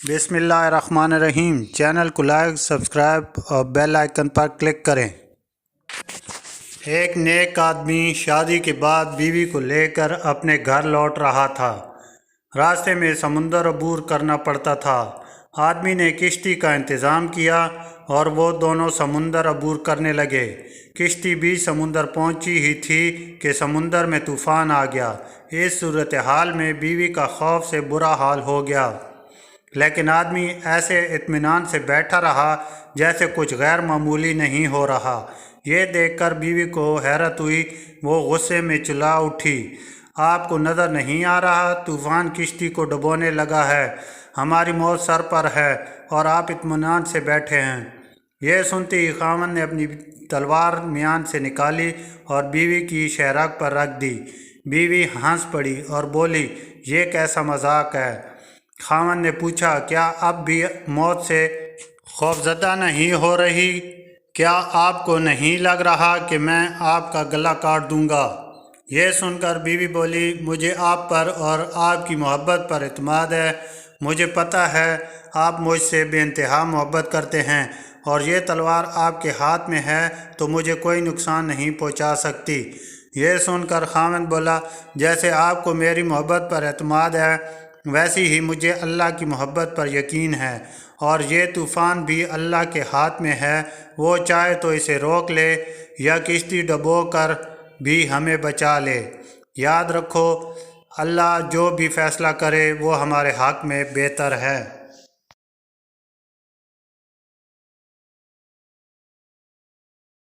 बिस्मिल्लाहिर्रहमानिर्रहीम। चैनल को like, subscribe और बेल आइकन पर क्लिक करें। एक नेक आदमी शादी के बाद बीवी को लेकर अपने घर लौट रहा था। रास्ते में समुंदर अबूर करना पड़ता था। आदमी ने किश्ती का इंतज़ाम किया और वो दोनों समुंदर अबूर करने लगे। किश्ती भी समुंदर पहुंची ही थी कि समुंदर में तूफ़ान आ गया। इस सूरत हाल में बीवी का खौफ से बुरा हाल हो गया, लेकिन आदमी ऐसे इत्मीनान से बैठा रहा जैसे कुछ गैर मामूली नहीं हो रहा। ये देखकर बीवी को हैरत हुई। वो गुस्से में चिल्ला उठी, आपको नज़र नहीं आ रहा? तूफ़ान किश्ती को डुबोने लगा है। हमारी मौत सर पर है और आप इत्मीनान से बैठे हैं। यह सुनते ही खामन ने अपनी तलवार मियान से निकाली और बीवी की शहरग पर रख दी। बीवी हंस पड़ी और बोली, ये कैसा मजाक है? खामन ने पूछा, क्या अब भी मौत से खौफजदा नहीं हो रही? क्या आपको नहीं लग रहा कि मैं आपका गला काट दूंगा? यह सुनकर बीवी बोली, मुझे आप पर और आपकी मोहब्बत पर इत्मीनान है। मुझे पता है आप मुझसे बेइंतहा मोहब्बत करते हैं और ये तलवार आपके हाथ में है तो मुझे कोई नुकसान नहीं पहुंचा सकती। यह सुनकर खामन बोला, जैसे आपको मेरी मोहब्बत पर इत्मीनान है वैसे ही मुझे अल्लाह की मोहब्बत पर यकीन है, और ये तूफ़ान भी अल्लाह के हाथ में है। वो चाहे तो इसे रोक ले या किश्ती डुबो कर भी हमें बचा ले। याद रखो, अल्लाह जो भी फ़ैसला करे वो हमारे हक़ में बेहतर है।